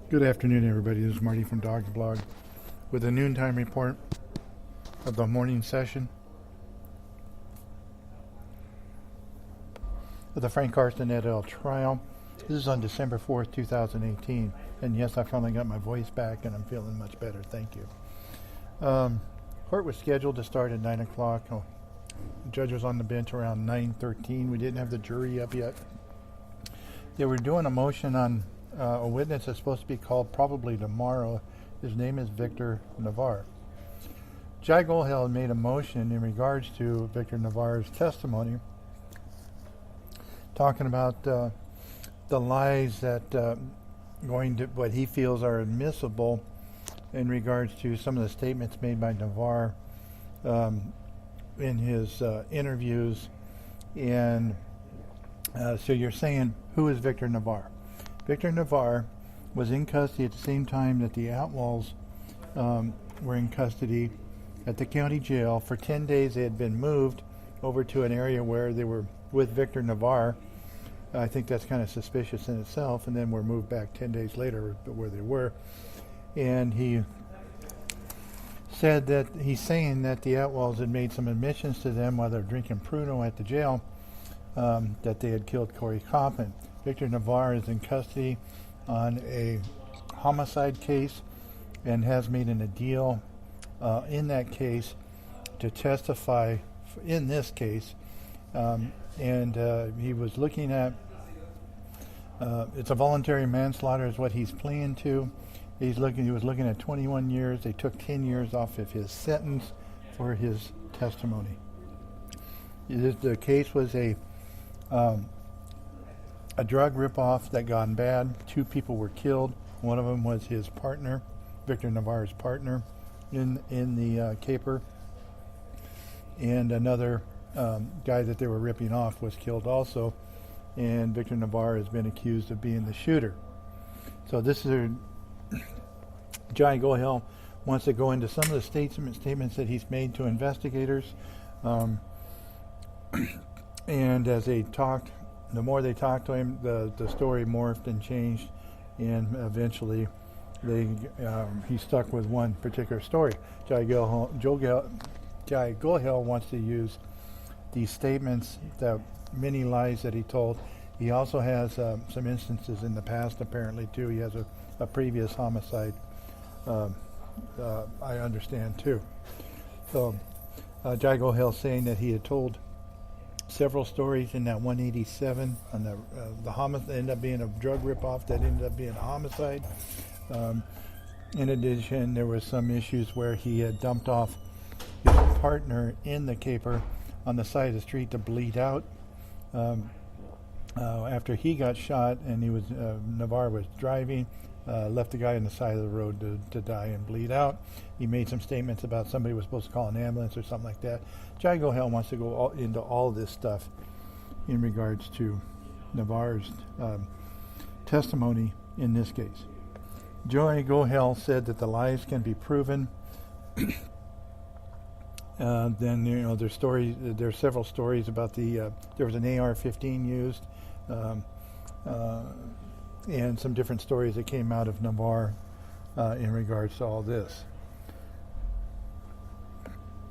Good afternoon, everybody. This is Marty from Dog's Blog with a noontime report of the morning session of the Franck Carson et al. Trial. This is on December 4th, 2018. And yes, I finally got my voice back and I'm feeling much better. Thank you. Court was scheduled to start at 9 o'clock. The judge was on the bench around 9:13. We didn't have the jury up yet. They were doing a motion on a witness that's supposed to be called probably tomorrow. His name is Victor Navarre. Jai Golhel made a motion in regards to Victor Navarre's testimony, talking about the lies that going to what he feels are admissible in regards to some of the statements made by Navarre in his interviews. And so you're saying, who is Victor Navarre? Victor Navarre was in custody at the same time that the Outlaws were in custody at the county jail. For 10 days they had been moved over to an area where they were with Victor Navarre. I think that's kind of suspicious in itself, and then were moved back 10 days later where they were. And he said that he's saying that the Outlaws had made some admissions to them while they were drinking Pruno at the jail, that they had killed Corey Coppin. Victor Navarre is in custody on a homicide case and has made a deal in that case to testify in this case. He was looking at, it's a voluntary manslaughter is what he's pleading to. He was looking at 21 years. They took 10 years off of his sentence for his testimony. The case was a drug ripoff that gone bad. 2 people were killed. One of them was his partner, Victor Navarre's partner in the caper. And another guy that they were ripping off was killed also. And Victor Navarre has been accused of being the shooter. So this is Jai Golhel wants to go into some of the statements that he's made to investigators. And as they talked, the more they talked to him, the story morphed and changed, and eventually he stuck with one particular story. Jai Golhel wants to use these statements, the many lies that he told. He also has some instances in the past, apparently, too. He has a previous homicide, I understand, too. So Jai Golhel saying that he had told several stories in that 187 on the homicide, ended up being a drug ripoff that ended up being a homicide. In addition, there was some issues where he had dumped off his partner in the caper on the side of the street to bleed out after he got shot, and Navarre was driving, left the guy on the side of the road to die and bleed out. He made some statements about somebody was supposed to call an ambulance or something like that. Jai Golhel wants to go into all this stuff in regards to Navarre's testimony in this case. Jai Golhel said that the lies can be proven. Then there's stories. There's several stories about there was an AR-15 used, and some different stories that came out of Navarre in regards to all this.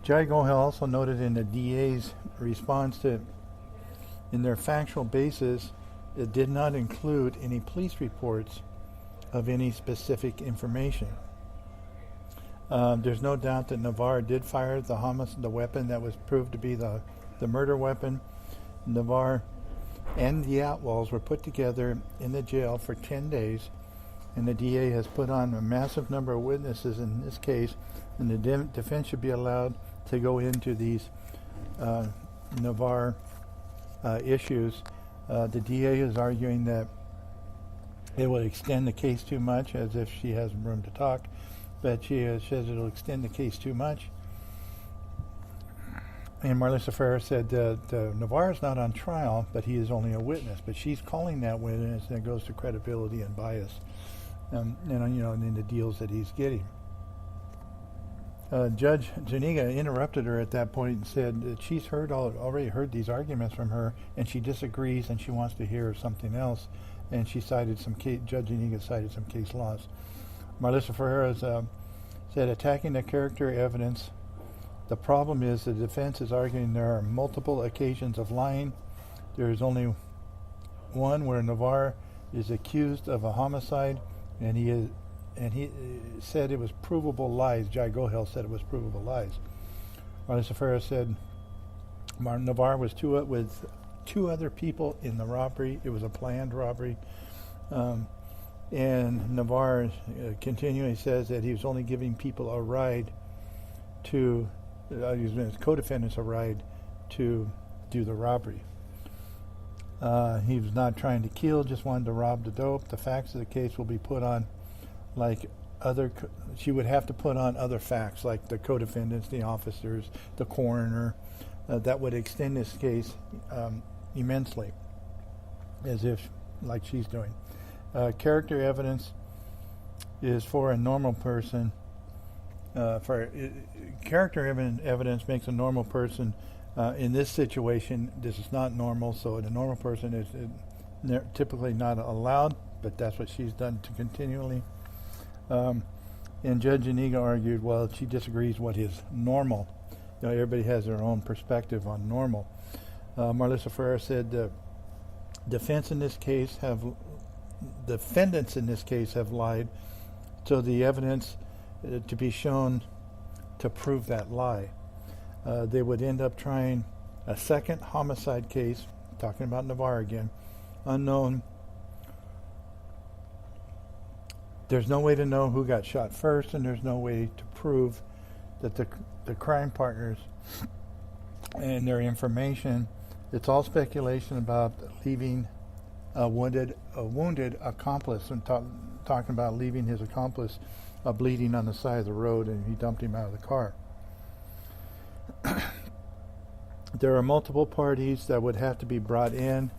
Jai Golhel also noted in the DA's response that in their factual basis, it did not include any police reports of any specific information. There's no doubt that Navarre did fire the weapon that was proved to be the murder weapon. Navarre and the Outlaws were put together in the jail for 10 days, and the DA has put on a massive number of witnesses in this case, and the defense should be allowed to go into these Navarre issues. The DA is arguing that it will extend the case too much, as if she has room to talk, but she says it'll extend the case too much. And Marlissa Ferrer said Navarre is not on trial, but he is only a witness. But she's calling that witness, and it goes to credibility and bias, and in the deals that he's getting. Judge Zuniga interrupted her at that point and said that she's already heard these arguments from her, and she disagrees and she wants to hear something else. and she cited some Judge Iniga cited some case laws. Marlissa Ferreira said, attacking the character evidence, the problem is the defense is arguing there are multiple occasions of lying. There is only one where Navarre is accused of a homicide, and he said it was provable lies. Jai Gohel said it was provable lies. Marlissa Ferreira said Navarre was with two other people in the robbery. It was a planned robbery. And Navarre continually says that he was only giving people a ride to, his co-defendants a ride to do the robbery. He was not trying to kill, just wanted to rob the dope. The facts of the case will be put on she would have to put on other facts like the co-defendants, the officers, the coroner. That would extend this case immensely, as if, like she's doing. Character evidence is for a normal person. Character evidence makes a normal person. In this situation, this is not normal, so a normal person is typically not allowed, but that's what she's done to continually. And Judge Iniga argued, well, she disagrees what is normal. Everybody has their own perspective on normal. Marlissa Ferreira said the defendants in this case have lied, so the evidence to be shown to prove that lie. They would end up trying a second homicide case, talking about Navarre again, unknown. There's no way to know who got shot first, and there's no way to prove that the crime partners and their information. It's all speculation about leaving a wounded accomplice, and talking about leaving his accomplice bleeding on the side of the road, and he dumped him out of the car. There are multiple parties that would have to be brought in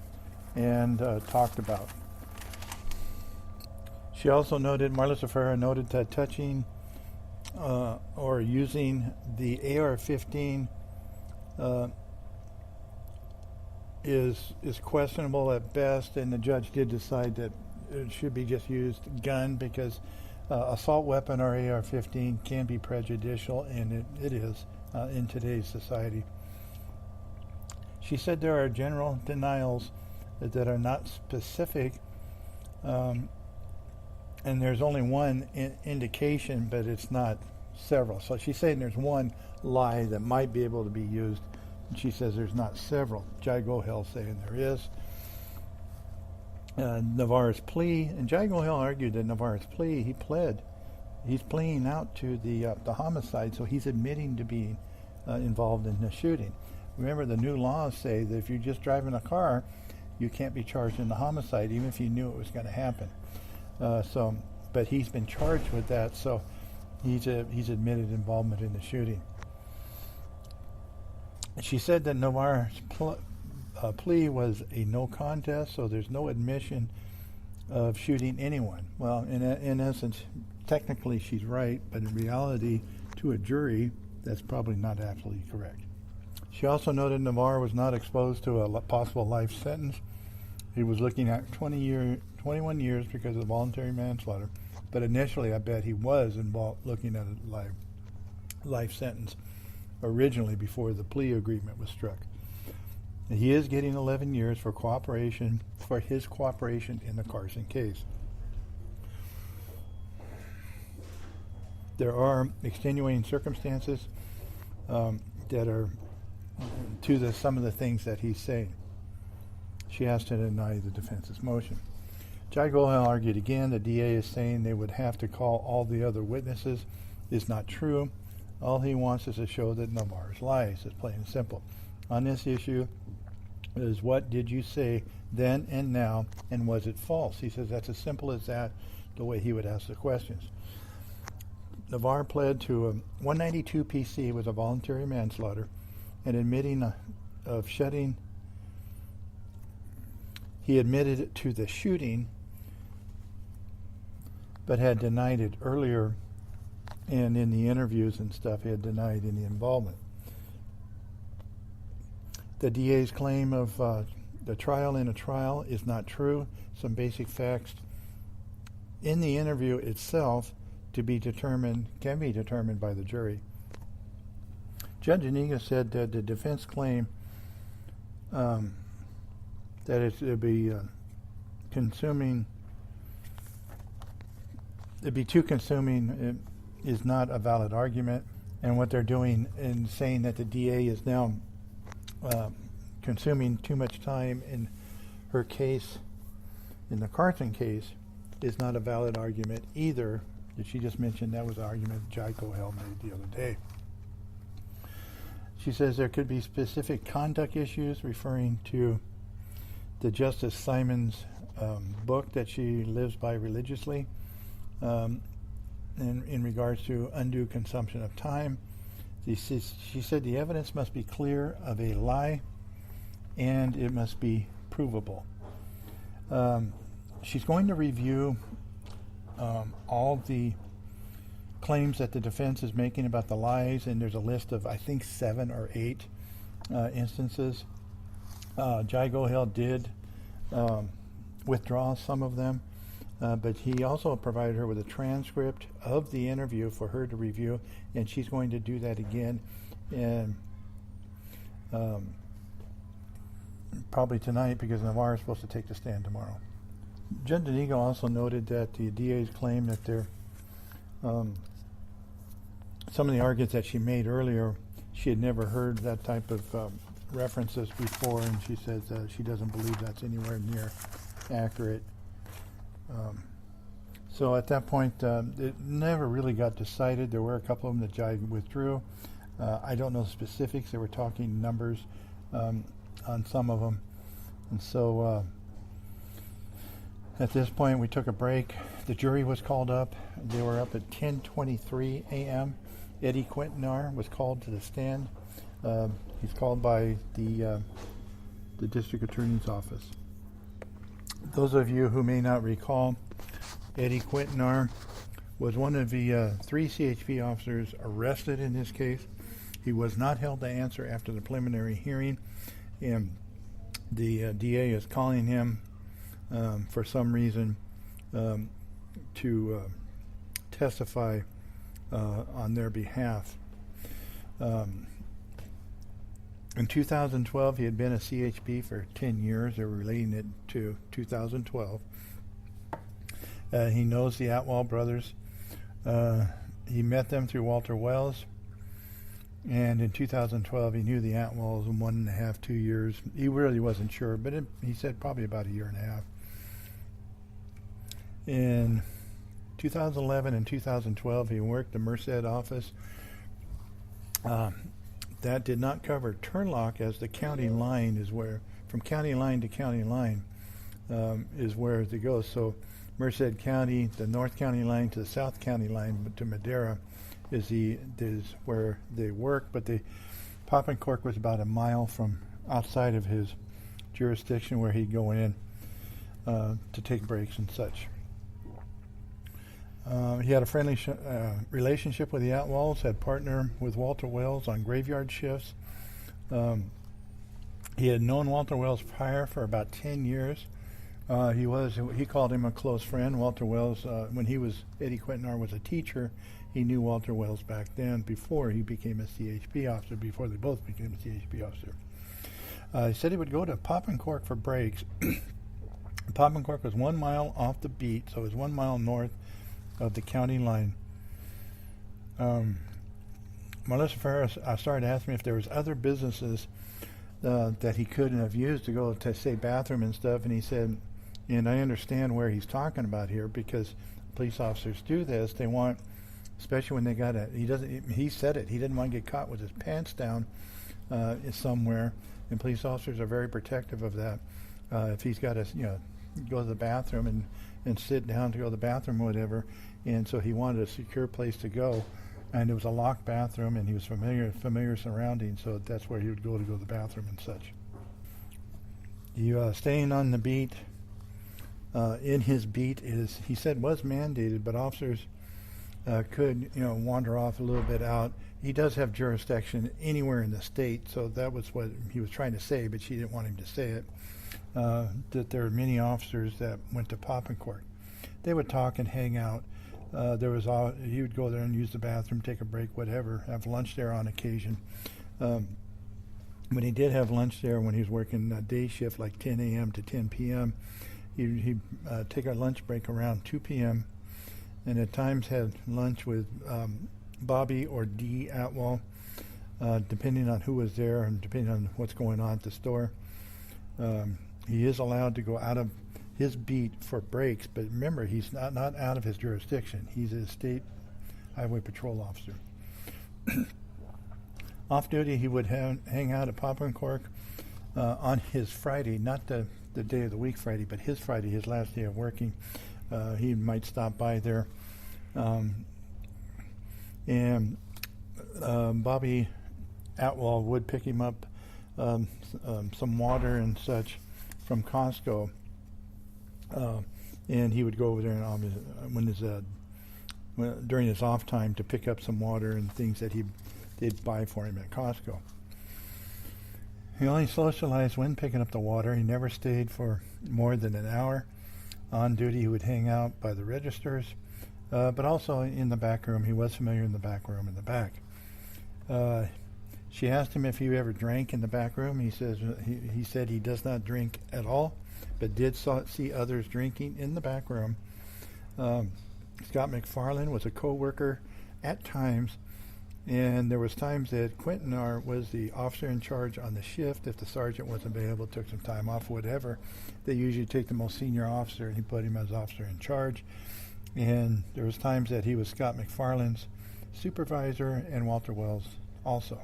and talked about. She also noted, Marlissa Ferreira noted that touching or using the AR-15 is questionable at best, and the judge did decide that it should be just used gun because assault weapon or AR-15 can be prejudicial, and it is in today's society. She said there are general denials that are not specific, and there's only one indication, but it's not several. So she's saying there's one lie that might be able to be used, and she says there's not several. Jai Gohel saying there is. Navarre's plea, and Jai Gohel argued that Navarre's plea, he's pleading out to the homicide, so he's admitting to being involved in the shooting. Remember, the new laws say that if you're just driving a car, you can't be charged in the homicide, even if you knew it was going to happen. But he's been charged with that, so he's admitted involvement in the shooting. She said that Navarre's plea was a no contest, so there's no admission of shooting anyone. Well, in essence, technically she's right, but in reality, to a jury, that's probably not absolutely correct. She also noted Navarre was not exposed to a possible life sentence. He was looking at 21 years because of voluntary manslaughter, but initially I bet he was looking at a life sentence originally before the plea agreement was struck. And he is getting 11 years for his cooperation in the Carson case. There are extenuating circumstances that are to some of the things that he's saying. She has to deny the defense's motion. Jai Gohel argued again the DA is saying they would have to call all the other witnesses is not true. All he wants is to show that Navarre's lies. It's plain and simple. On this issue is, what did you say then and now, and was it false? He says that's as simple as that, the way he would ask the questions. Navarre pled to a 192 PC was a voluntary manslaughter, and admitting of shooting. He admitted to the shooting, but had denied it earlier, and in the interviews and stuff, he had denied any involvement. The DA's claim of the trial in a trial is not true. Some basic facts in the interview itself can be determined by the jury. Judge Inigo said that the defense claim that it'd be too consuming is not a valid argument. And what they're doing in saying that the DA is now consuming too much time in her case, in the Carson case, is not a valid argument either. That she just mentioned that was an argument Jai Kohel made the other day. She says there could be specific conduct issues referring to the Justice Simon's book that she lives by religiously in regards to undue consumption of time. She said the evidence must be clear of a lie and it must be provable. She's going to review all the claims that the defense is making about the lies, and there's a list of, I think, 7 or 8 instances. Jai Kohel did withdraw some of them, but he also provided her with a transcript of the interview for her to review, and she's going to do that again, and probably tonight, because Navarro is supposed to take the stand tomorrow. Judge Inigo also noted that the DA's claim that some of the arguments that she made earlier, she had never heard that type of references before, and she says she doesn't believe that's anywhere near accurate. So at that point, it never really got decided. There were a couple of them that Jai withdrew. I don't know the specifics. They were talking numbers on some of them. And so at this point, we took a break. The jury was called up. They were up at 10:23 a.m. Eddie Quintana was called to the stand. He's called by the district attorney's office. Those of you who may not recall, Eddie Quintana was one of the 3 CHP officers arrested in this case. He was not held to answer after the preliminary hearing, and the DA is calling him for some reason to testify on their behalf. In 2012, he had been a CHP for 10 years. They were relating it to 2012. He knows the Atwell brothers. He met them through Walter Wells. And in 2012, he knew the Atwells in 1.5, 2 years. He really wasn't sure, but he said probably about 1.5 years. In 2011 and 2012, he worked the Merced office. That did not cover Turlock, as the county line is where, from county line to county line, is where it goes. So Merced County, the North County line to the South County line to Madera is where they work. But the Poppincork was about 1 mile from outside of his jurisdiction, where he'd go in to take breaks and such. He had a friendly relationship with the Atwells, had partnered with Walter Wells on graveyard shifts. He had known Walter Wells prior for about 10 years. He called him a close friend. Walter Wells, when Eddie Quintana was a teacher, he knew Walter Wells back then, before he became a CHP officer, before they both became a CHP officer. He said he would go to Poppincork for breaks. Poppincork was 1 mile off the beat, so it was 1 mile north of the county line. Melissa Ferris started asking me if there was other businesses that he couldn't have used to go to, say, bathroom and stuff, and he said, and I understand where he's talking about here, because police officers do this. They want, especially when they got he said it, he didn't want to get caught with his pants down somewhere, and police officers are very protective of that. If he's got to, go to the bathroom and sit down to go to the bathroom or whatever, and so he wanted a secure place to go, and it was a locked bathroom, and he was familiar surroundings, so that's where he would go to the bathroom and such. Staying on the beat, in his beat he said was mandated, but officers could wander off a little bit out. He does have jurisdiction anywhere in the state, so that was what he was trying to say, but she didn't want him to say it. that there were many officers that went to Poppencourt. They would talk and hang out. He would go there and use the bathroom, take a break, whatever, have lunch there on occasion. When he did have lunch there, when he was working a day shift, like 10 a.m. to 10 p.m., he'd take a lunch break around 2 p.m., and at times had lunch with Bobby or Dee Atwell, depending on who was there and depending on what's going on at the store. He is allowed to go out of his beat for breaks, but remember, he's not out of his jurisdiction. He's a state highway patrol officer. Off duty, he would hang out at Poppencourt on his Friday, not the day of the week Friday, but his Friday, his last day of working. He might stop by there. And Bobby Atwell would pick him up some water and such from Costco. And he would go over there and during his off time to pick up some water and things that they'd buy for him at Costco. He only socialized when picking up the water. He never stayed for more than an hour. On duty, he would hang out by the registers, but also in the back room. He was familiar in the back room in the back. She asked him if he ever drank in the back room. He said he does not drink at all, but did see others drinking in the back room. Scott McFarland was a co-worker at times, and there was times that Quintana was the officer in charge on the shift. If the sergeant wasn't available, took some time off, whatever, they usually take the most senior officer and he put him as officer in charge. And there was times that he was Scott McFarland's supervisor and Walter Wells also.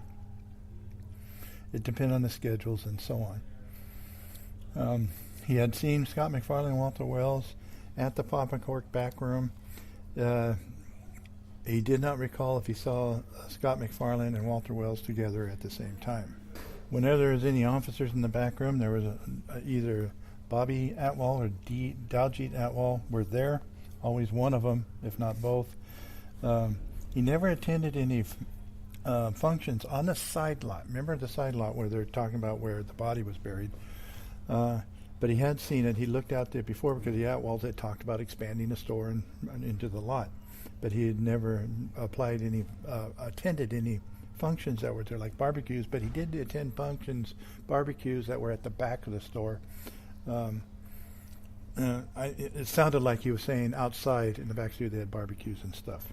It depended on the schedules and so on. He had seen Scott McFarland and Walter Wells at the Poppencourt back room. He did not recall if he saw Scott McFarland and Walter Wells together at the same time. Whenever there was any officers in the back room, there was either Bobby Atwell or Daljeet Atwell were there, always one of them, if not both. He never attended any functions on the side lot. Remember the side lot where they're talking about where the body was buried? But he had seen it. He looked out there before because the Atwells had talked about expanding the store and into the lot. But he had never attended any functions that were there, like barbecues. But he did attend barbecues that were at the back of the store. It sounded like he was saying outside in the back street they had barbecues and stuff.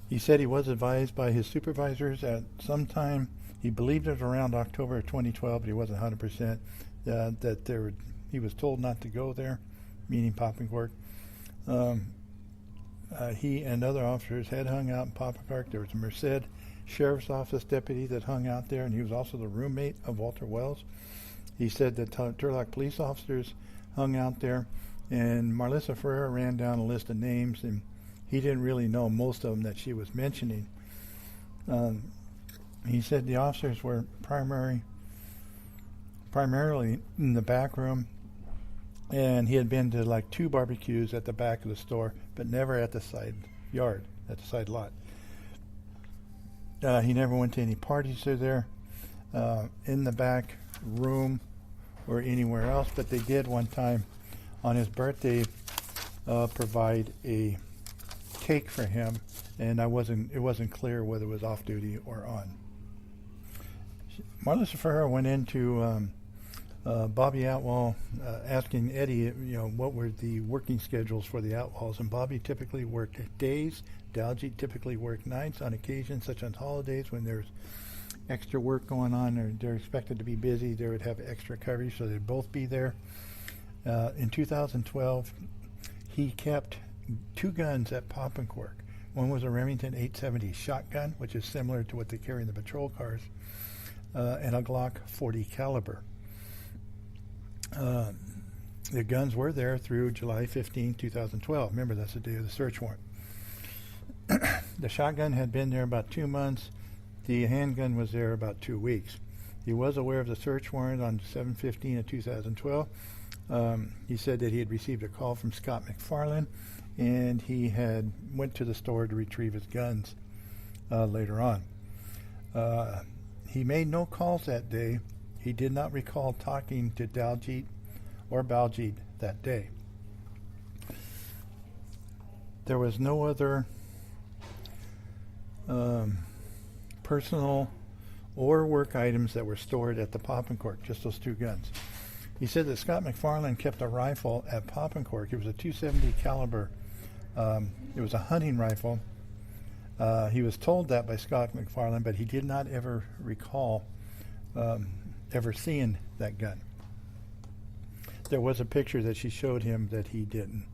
He said he was advised by his supervisors at some time, he believed it was around October of 2012, but he wasn't 100%, that he was told not to go there, meaning Poppencourt. He and other officers had hung out in Poppencourt. There was a Merced Sheriff's Office deputy that hung out there, and he was also the roommate of Walter Wells. He said that Turlock police officers hung out there, and Marlissa Ferreira ran down a list of names, and he didn't really know most of them that she was mentioning. He said the officers were primarily in the back room, and he had been to like 2 barbecues at the back of the store, but never at the side yard, at the side lot. He never went to any parties there in the back room or anywhere else, but they did one time on his birthday provide a cake for him, and it wasn't clear whether it was off duty or on. Marlissa Ferreira went into Bobby Atwell asking Eddie, what were the working schedules for the Atwells, and Bobby typically worked days. Daljeet typically worked nights on occasion, such as holidays when there's extra work going on or they're expected to be busy. They would have extra coverage, so they'd both be there. In 2012, he kept 2 guns at Poppencourt. One was a Remington 870 shotgun, which is similar to what they carry in the patrol cars, and a Glock 40 caliber. The guns were there through July 15, 2012. Remember, that's the day of the search warrant. The shotgun had been there about 2 months. The handgun was there about 2 weeks. He was aware of the search warrant on 7/15 of 2012. He said that he had received a call from Scott McFarland, and he had went to the store to retrieve his guns later on. He made no calls that day He did not recall talking to Daljit or Baljit that day. There was no other personal or work items that were stored at the Poppenkork, just those two guns. He said that Scott McFarland kept a rifle at Poppenkork. It was a .270 caliber. It was a hunting rifle. He was told that by Scott McFarland, but he did not ever recall ever seeing that gun. There was a picture that she showed him that he didn't.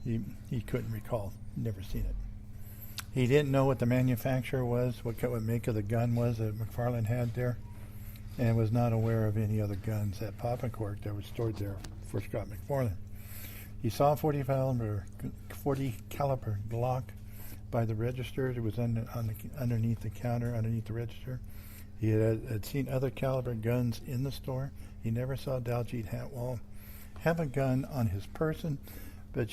He couldn't recall, never seen it. He didn't know what the manufacturer was, what make of the gun was that McFarland had there, and was not aware of any other guns at Poppenkork that were stored there for Scott McFarland. He saw a 40 caliber Glock by the register. It was underneath the counter, underneath the register. He had seen other caliber guns in the store. He never saw Daljit Hatwell have a gun on his person, but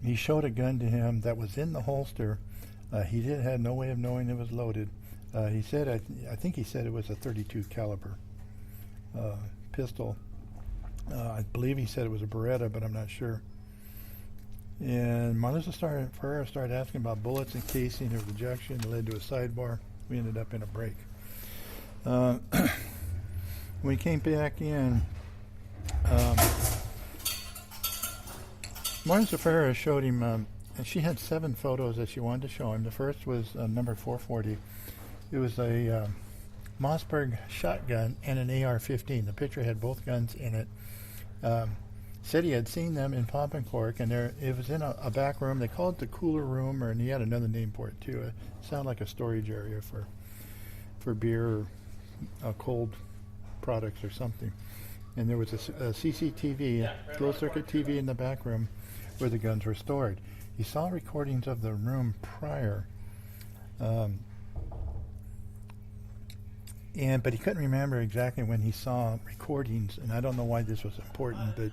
he showed a gun to him that was in the holster. He had no way of knowing it was loaded. He said, I think he said it was a .32 caliber pistol. I believe he said it was a Beretta, but I'm not sure. And Marlisa Ferreira started asking about bullets and casing or rejection. It led to a sidebar. We ended up in a break. When we came back in, Marlisa Ferreira showed him, and she had 7 photos that she wanted to show him. The first was number 440. It was a Mossberg shotgun and an AR-15. The picture had both guns in it. Said he had seen them in Poppenkork, and it was in a back room. They called it the cooler room, and he had another name for it too. It sounded like a storage area for beer or cold products or something. And there was a CCTV, closed-circuit TV in the back room where the guns were stored. He saw recordings of the room prior, but he couldn't remember exactly when he saw recordings, and I don't know why this was important, but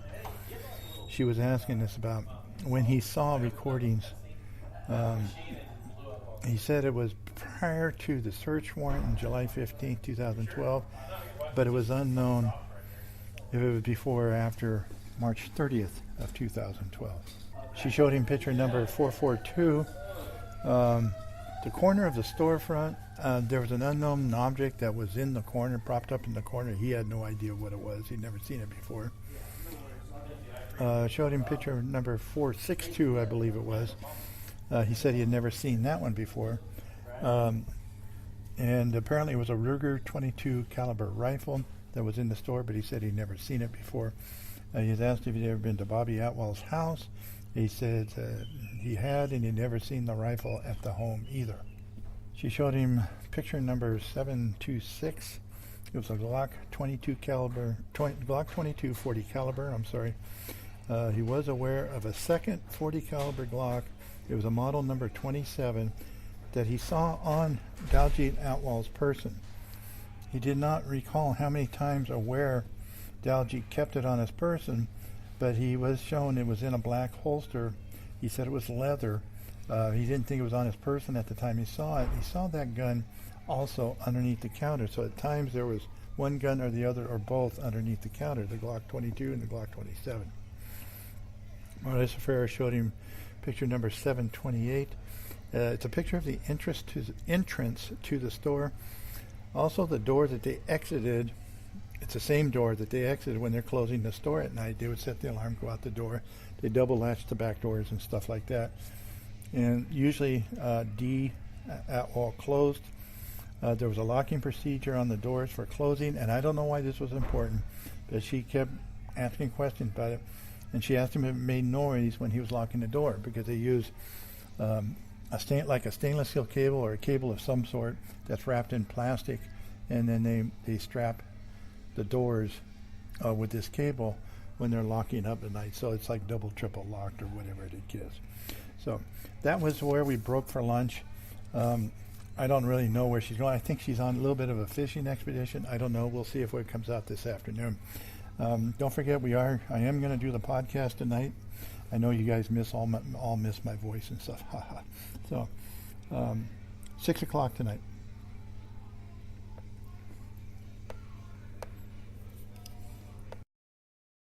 she was asking us about when he saw recordings. He said it was prior to the search warrant on July 15, 2012, but it was unknown if it was before or after March 30th of 2012. She showed him picture number 442. The corner of the storefront, there was an unknown object that was in the corner, propped up in the corner. He had no idea what it was. He'd never seen it before. Showed him picture number 462, I believe it was. He said he had never seen that one before. And apparently it was a Ruger 22 caliber rifle that was in the store, but he said he'd never seen it before. He was asked if he'd ever been to Bobby Atwell's house. He said he had, and he'd never seen the rifle at the home either. She showed him picture number 726. It was a Glock 22 caliber, Glock 22 40 caliber. I'm sorry. He was aware of a second 40 caliber Glock. It was a model number 27 that he saw on Daljit Atwell's person. He did not recall how many times or where Daljit kept it on his person, but he was shown it was in a black holster. He said it was leather. He didn't think it was on his person at the time he saw it. He saw that gun also underneath the counter. So at times there was one gun or the other or both underneath the counter, the Glock 22 and the Glock 27. Marlisa Ferreira showed him picture number 728. It's a picture of the entrance to the store. Also the door that they exited. It's the same door that they exited when they're closing the store at night. They would set the alarm, go out the door. They double latch the back doors and stuff like that. And usually D Atwell closed. There was a locking procedure on the doors for closing, and I don't know why this was important, but she kept asking questions about it. And she asked him if it made noise when he was locking the door, because they use like a stainless steel cable or a cable of some sort that's wrapped in plastic, and then they strap the doors with this cable when they're locking up at night. So it's like double, triple locked or whatever it is. So that was where we broke for lunch. I don't really know where she's going. I think she's on a little bit of a fishing expedition. I don't know. We'll see if it comes out this afternoon. Don't forget, I am going to do the podcast tonight. I know you guys all miss my voice and stuff. So 6 o'clock tonight.